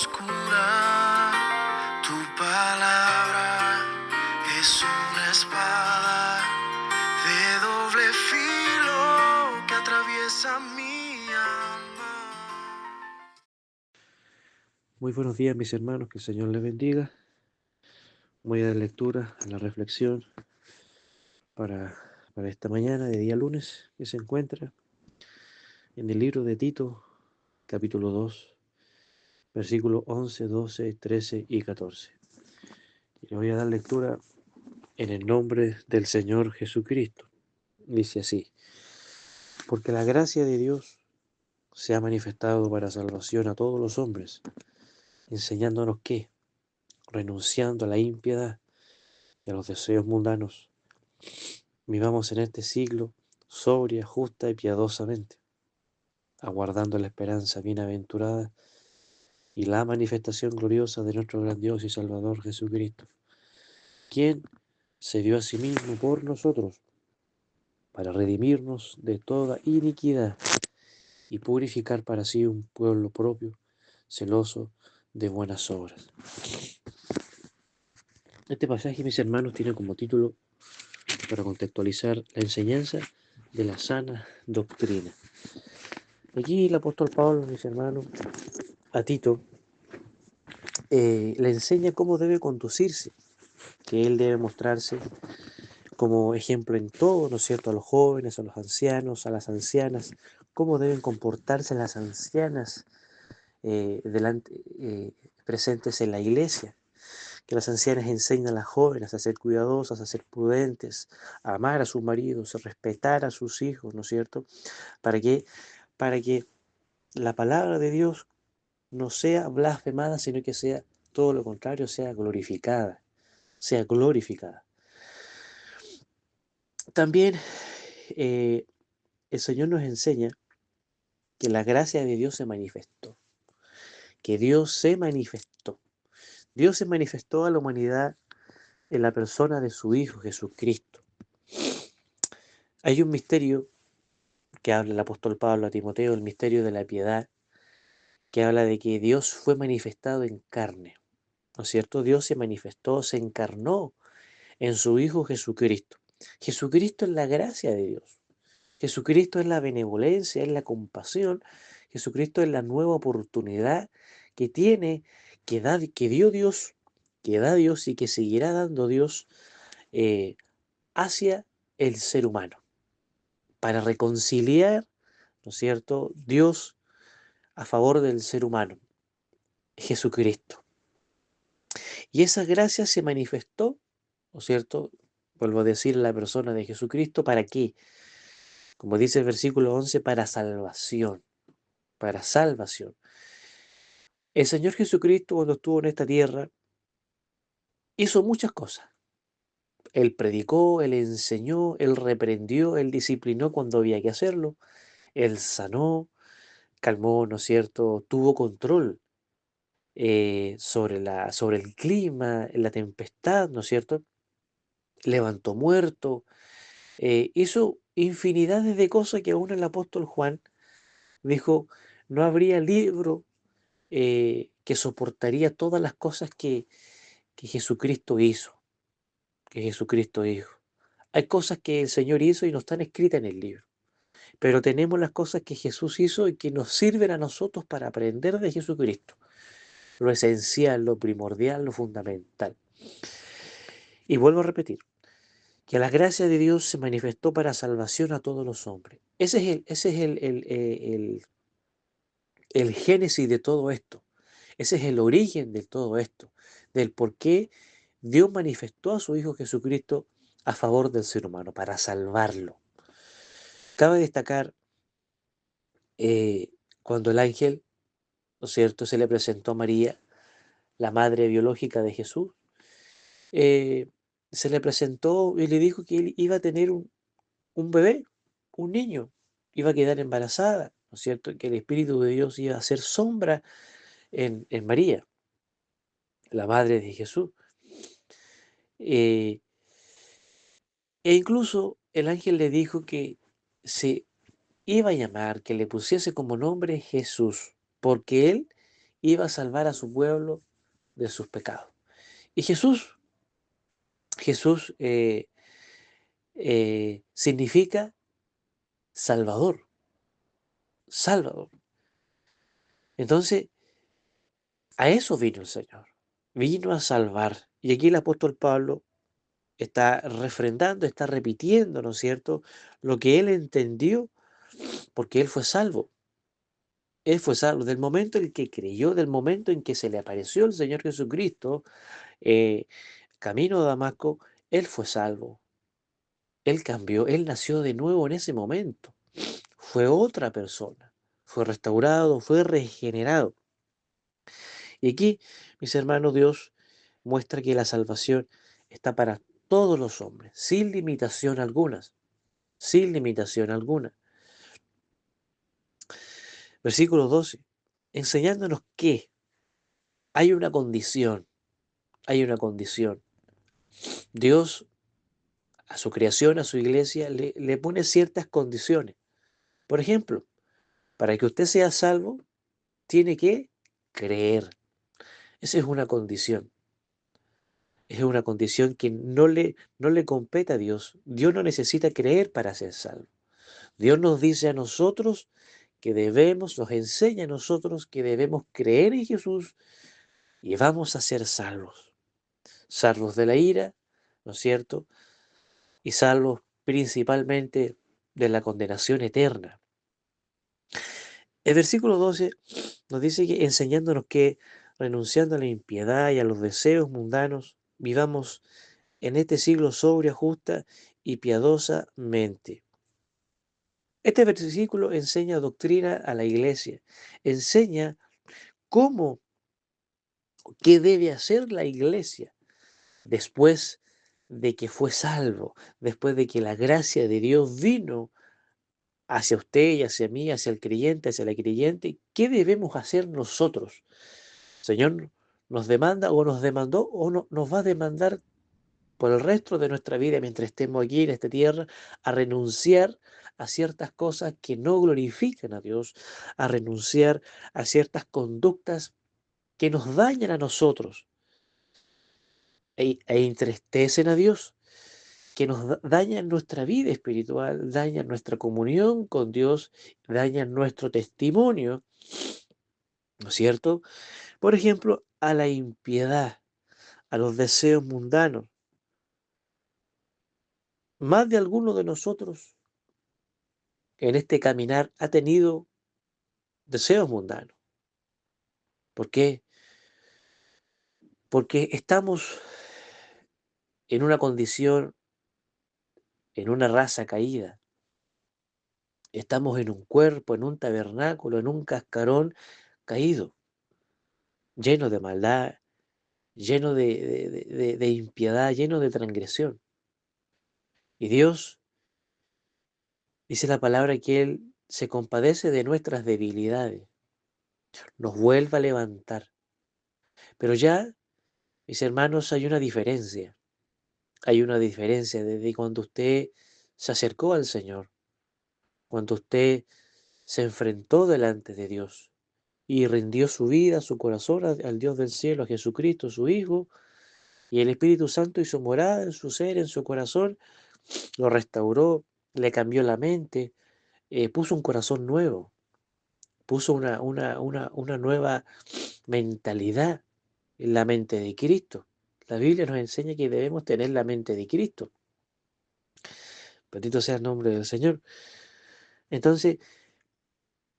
oscura, tu palabra es una espada de doble filo que atraviesa mi alma. Muy buenos días, mis hermanos, que el Señor les bendiga. Voy a dar lectura a la reflexión para esta mañana de día lunes, que se encuentra en el libro de Tito, capítulo 2, versículos 11, 12, 13 y 14. Y le voy a dar lectura en el nombre del Señor Jesucristo. Dice así: porque la gracia de Dios se ha manifestado para salvación a todos los hombres, enseñándonos que, renunciando a la impiedad y a los deseos mundanos, vivamos en este siglo sobria, justa y piadosamente, aguardando la esperanza bienaventurada y la manifestación gloriosa de nuestro gran Dios y Salvador Jesucristo, quien se dio a sí mismo por nosotros para redimirnos de toda iniquidad y purificar para sí un pueblo propio, celoso de buenas obras. Este pasaje, mis hermanos, tiene como título, para contextualizar, la enseñanza de la sana doctrina. Aquí el apóstol Pablo, mis hermanos, a Tito, le enseña cómo debe conducirse, que él debe mostrarse como ejemplo en todo, ¿no es cierto?, a los jóvenes, a los ancianos, a las ancianas, cómo deben comportarse las ancianas presentes en la iglesia, que las ancianas enseñan a las jóvenes a ser cuidadosas, a ser prudentes, a amar a sus maridos, a respetar a sus hijos, ¿no es cierto? ¿Para qué? Para que la palabra de Dios no sea blasfemada, sino que sea todo lo contrario, sea glorificada, sea glorificada. También el Señor nos enseña que la gracia de Dios se manifestó, que Dios se manifestó. Dios se manifestó a la humanidad en la persona de su Hijo Jesucristo. Hay un misterio que habla el apóstol Pablo a Timoteo, el misterio de la piedad, que habla de que Dios fue manifestado en carne, ¿no es cierto? Dios se manifestó, se encarnó en su Hijo Jesucristo. Jesucristo es la gracia de Dios. Jesucristo es la benevolencia, es la compasión. Jesucristo es la nueva oportunidad que tiene, que dio Dios, que da Dios y que seguirá dando Dios eh, hacia el ser humano, para reconciliar, ¿no es cierto?, Dios a favor del ser humano, Jesucristo. Y esa gracia se manifestó, ¿no es cierto? Vuelvo a decir, la persona de Jesucristo, ¿para qué? Como dice el versículo 11, para salvación, para salvación. El Señor Jesucristo, cuando estuvo en esta tierra, hizo muchas cosas. Él predicó, Él enseñó, Él reprendió, Él disciplinó cuando había que hacerlo, Él sanó, calmó, ¿no es cierto? Tuvo control sobre el clima, la tempestad, ¿no es cierto? Levantó muertos, hizo infinidades de cosas que aún el apóstol Juan dijo, no habría libro que soportaría todas las cosas que Jesucristo hizo, que Jesucristo dijo. Hay cosas que el Señor hizo y no están escritas en el libro, pero tenemos las cosas que Jesús hizo y que nos sirven a nosotros para aprender de Jesucristo, lo esencial, lo primordial, lo fundamental. Y vuelvo a repetir, que la gracia de Dios se manifestó para salvación a todos los hombres. Ese es el génesis de todo esto. Ese es el origen de todo esto, del por qué Dios manifestó a su Hijo Jesucristo a favor del ser humano, para salvarlo. Cabe destacar cuando el ángel, ¿no es cierto?, se le presentó a María, la madre biológica de Jesús, eh, se le presentó y le dijo que él iba a tener un bebé, un niño, iba a quedar embarazada, ¿no es cierto?, que el Espíritu de Dios iba a hacer sombra en María, la madre de Jesús. Eh, e incluso el ángel le dijo que se iba a llamar, que le pusiese como nombre Jesús, porque él iba a salvar a su pueblo de sus pecados. Y Jesús significa Salvador, Salvador. Entonces, a eso vino el Señor, vino a salvar. Y aquí el apóstol Pablo está refrendando, está repitiendo, ¿no es cierto?, lo que él entendió, porque él fue salvo. Él fue salvo del momento en que creyó, del momento en que se le apareció el Señor Jesucristo, eh, camino a Damasco, él fue salvo. Él cambió, él nació de nuevo en ese momento. Fue otra persona, fue restaurado, fue regenerado. Y aquí, mis hermanos, Dios muestra que la salvación está para todos los hombres, sin limitación alguna, sin limitación alguna. Versículo 12, enseñándonos que hay una condición, hay una condición. Dios a su creación, a su iglesia, le pone ciertas condiciones. Por ejemplo, para que usted sea salvo, tiene que creer. Esa es una condición. Es una condición que no le compete a Dios. Dios no necesita creer para ser salvo. Dios nos dice a nosotros que debemos, nos enseña a nosotros que debemos creer en Jesús y vamos a ser salvos. Salvos de la ira, ¿no es cierto? Y salvos principalmente de la condenación eterna. El versículo 12 nos dice que enseñándonos que renunciando a la impiedad y a los deseos mundanos, vivamos en este siglo sobria, justa y piadosamente. Este versículo enseña doctrina a la iglesia, enseña cómo, qué debe hacer la iglesia después de que fue salvo, después de que la gracia de Dios vino hacia usted y hacia mí, hacia el creyente, hacia la creyente. ¿Qué debemos hacer nosotros? El Señor nos demanda o nos demandó o nos va a demandar por el resto de nuestra vida mientras estemos aquí en esta tierra a renunciar a ciertas cosas que no glorifican a Dios, a renunciar a ciertas conductas que nos dañan a nosotros e entristecen a Dios, que nos dañan nuestra vida espiritual, dañan nuestra comunión con Dios, dañan nuestro testimonio, ¿no es cierto? Por ejemplo, a la impiedad, a los deseos mundanos. Más de alguno de nosotros en este caminar ha tenido deseos mundanos. ¿Por qué? Porque estamos en una condición, en una raza caída. Estamos en un cuerpo, en un tabernáculo, en un cascarón caído, lleno de maldad, lleno de impiedad, lleno de transgresión. Y Dios dice la palabra que Él se compadece de nuestras debilidades, nos vuelve a levantar. Pero ya, mis hermanos, hay una diferencia. Hay una diferencia desde cuando usted se acercó al Señor, cuando usted se enfrentó delante de Dios y rindió su vida, su corazón al Dios del cielo, a Jesucristo, su Hijo, y el Espíritu Santo hizo morada en su ser, en su corazón, lo restauró, le cambió la mente, puso un corazón nuevo, puso una nueva mentalidad en la mente de Cristo. La Biblia nos enseña que debemos tener la mente de Cristo. Bendito sea el nombre del Señor. Entonces,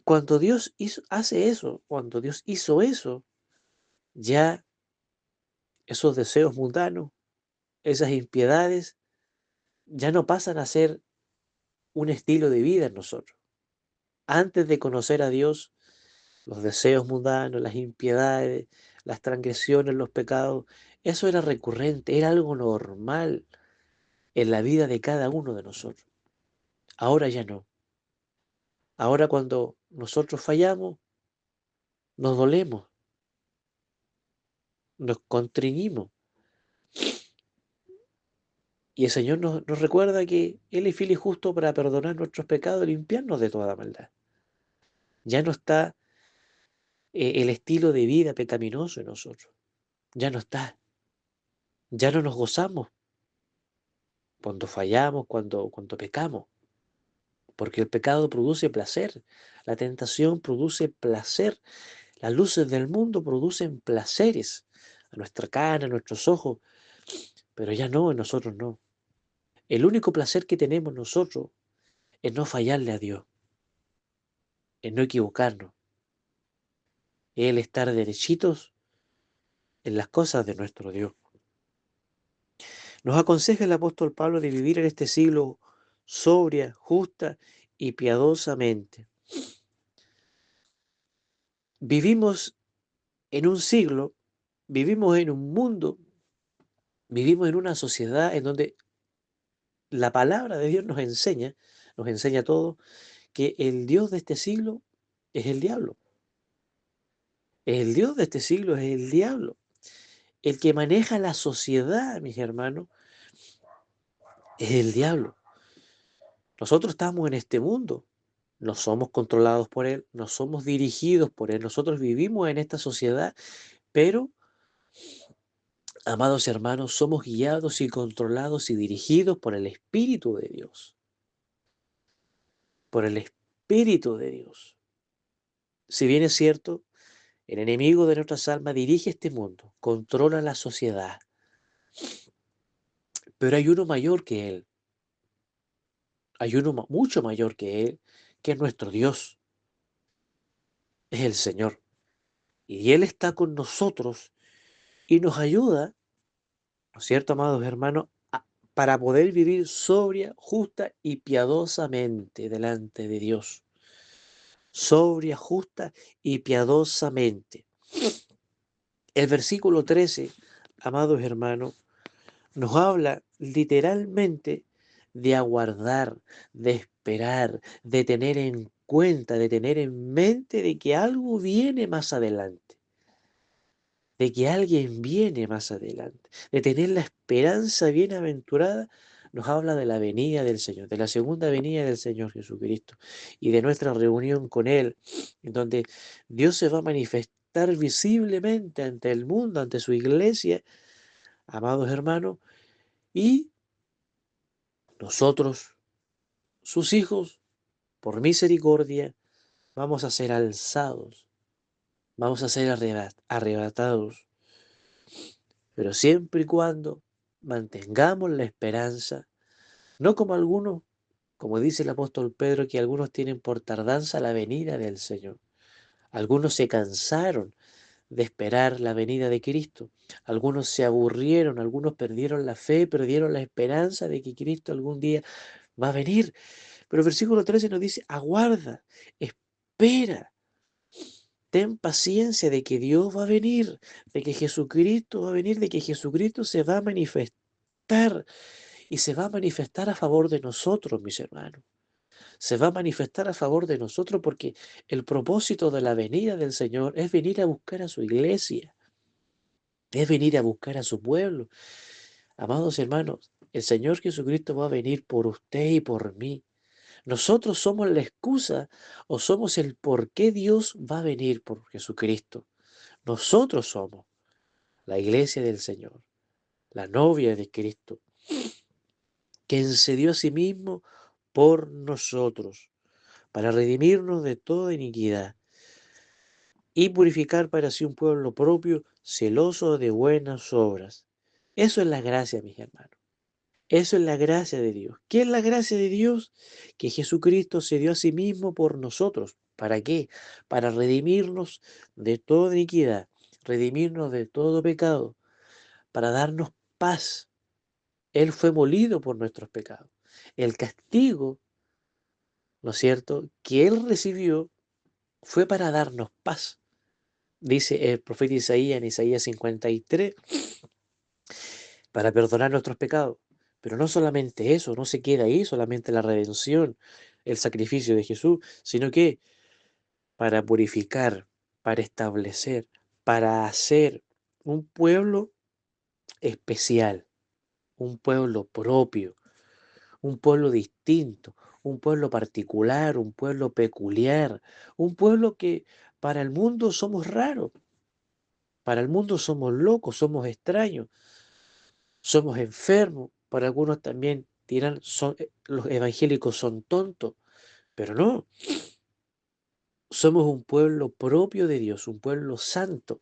cuando Dios hace eso, cuando Dios hizo eso, ya esos deseos mundanos, esas impiedades, ya no pasan a ser un estilo de vida en nosotros. Antes de conocer a Dios, los deseos mundanos, las impiedades, las transgresiones, los pecados, eso era recurrente, era algo normal en la vida de cada uno de nosotros. Ahora ya no. Ahora cuando nosotros fallamos, nos dolemos, nos contriñimos. Y el Señor nos recuerda que Él es fiel y justo para perdonar nuestros pecados y limpiarnos de toda maldad. Ya no está el estilo de vida pecaminoso en nosotros. Ya no está, ya no nos gozamos cuando fallamos, cuando pecamos, porque el pecado produce placer, la tentación produce placer, las luces del mundo producen placeres a nuestra cara, a nuestros ojos, pero ya no, en nosotros no. El único placer que tenemos nosotros es no fallarle a Dios, es no equivocarnos, es el estar derechitos en las cosas de nuestro Dios. Nos aconseja el apóstol Pablo de vivir en este siglo sobria, justa y piadosamente. Vivimos en un siglo, vivimos en un mundo, vivimos en una sociedad en donde la palabra de Dios nos enseña todo, que el Dios de este siglo es el diablo. El Dios de este siglo es el diablo. El que maneja la sociedad, mis hermanos, es el diablo. Nosotros estamos en este mundo, no somos controlados por él, no somos dirigidos por él, nosotros vivimos en esta sociedad, pero, amados hermanos, somos guiados y controlados y dirigidos por el Espíritu de Dios, por el Espíritu de Dios. Si bien es cierto, el enemigo de nuestras almas dirige este mundo, controla la sociedad, pero hay uno mayor que él, hay uno mucho mayor que él, que es nuestro Dios, es el Señor. Y Él está con nosotros y nos ayuda, ¿no es cierto, amados hermanos?, para poder vivir sobria, justa y piadosamente delante de Dios. Sobria, justa y piadosamente. El versículo 13, amados hermanos, nos habla literalmente de aguardar, de esperar, de tener en cuenta, de tener en mente de que algo viene más adelante, de que alguien viene más adelante, de tener la esperanza bienaventurada. Nos habla de la venida del Señor, de la segunda venida del Señor Jesucristo y de nuestra reunión con Él, en donde Dios se va a manifestar visiblemente ante el mundo, ante su iglesia, amados hermanos, y nosotros, sus hijos, por misericordia, vamos a ser alzados, vamos a ser arrebatados, pero siempre y cuando mantengamos la esperanza, no como algunos, como dice el apóstol Pedro, que algunos tienen por tardanza la venida del Señor. Algunos se cansaron de esperar la venida de Cristo. Algunos se aburrieron, algunos perdieron la fe, perdieron la esperanza de que Cristo algún día va a venir. Pero el versículo 13 nos dice, aguarda, espera, ten paciencia de que Dios va a venir, de que Jesucristo va a venir, de que Jesucristo se va a manifestar y se va a manifestar a favor de nosotros, mis hermanos. Se va a manifestar a favor de nosotros porque el propósito de la venida del Señor es venir a buscar a su iglesia, es venir a buscar a su pueblo. Amados hermanos, el Señor Jesucristo va a venir por usted y por mí. Nosotros somos la excusa o somos el por qué Dios va a venir por Jesucristo. Nosotros somos la iglesia del Señor, la novia de Cristo, quien se dio a sí mismo por nosotros, para redimirnos de toda iniquidad y purificar para sí un pueblo propio, celoso de buenas obras. Eso es la gracia, mis hermanos. Eso es la gracia de Dios. ¿Qué es la gracia de Dios? Que Jesucristo se dio a sí mismo por nosotros. ¿Para qué? Para redimirnos de toda iniquidad, redimirnos de todo pecado, para darnos paz. Él fue molido por nuestros pecados. El castigo, ¿no es cierto?, que Él recibió fue para darnos paz. Dice el profeta Isaías en Isaías 53, para perdonar nuestros pecados. Pero no solamente eso, no se queda ahí solamente la redención, el sacrificio de Jesús, sino que para purificar, para establecer, para hacer un pueblo especial, un pueblo propio, un pueblo distinto, un pueblo particular, un pueblo peculiar, un pueblo que para el mundo somos raros, para el mundo somos locos, somos extraños, somos enfermos. Para algunos también dirán, los evangélicos son tontos, pero no, somos un pueblo propio de Dios, un pueblo santo,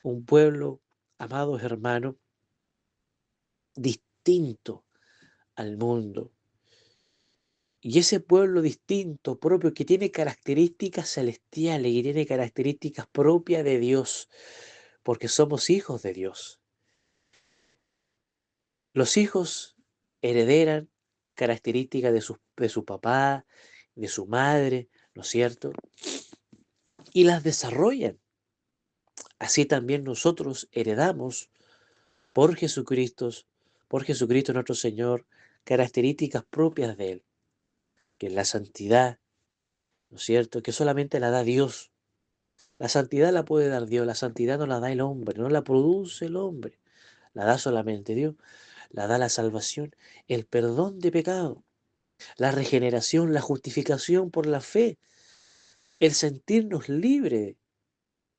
un pueblo, amados hermanos, distinto al mundo. Y ese pueblo distinto, propio, que tiene características celestiales, que tiene características propias de Dios, porque somos hijos de Dios. Los hijos heredan características de su papá, de su madre, ¿no es cierto? Y las desarrollan. Así también nosotros heredamos por Jesucristo nuestro Señor, características propias de Él, que es la santidad, ¿no es cierto? Que solamente la da Dios. La santidad la puede dar Dios, la santidad no la da el hombre, no la produce el hombre, la da solamente Dios, la da la salvación, el perdón de pecado, la regeneración, la justificación por la fe, el sentirnos libres,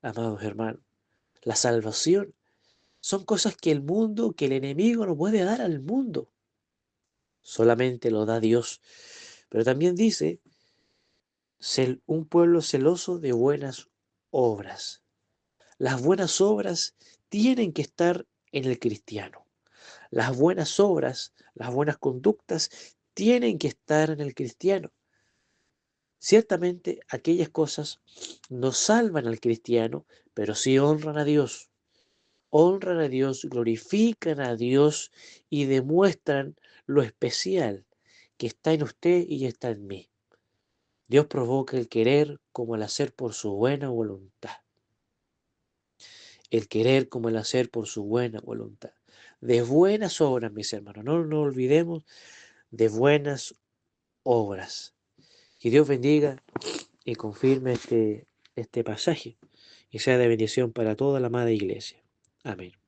amados hermanos, la salvación. Son cosas que el mundo, que el enemigo no puede dar al mundo, solamente lo da Dios. Pero también dice, un pueblo celoso de buenas obras. Las buenas obras tienen que estar en el cristiano. Las buenas obras, las buenas conductas tienen que estar en el cristiano. Ciertamente aquellas cosas no salvan al cristiano, pero sí honran a Dios. Honran a Dios, glorifican a Dios y demuestran lo especial que está en usted y está en mí. Dios provoca el querer como el hacer por su buena voluntad. El querer como el hacer por su buena voluntad. De buenas obras, mis hermanos, no nos olvidemos de buenas obras. Que Dios bendiga y confirme este pasaje y sea de bendición para toda la amada iglesia. Amén.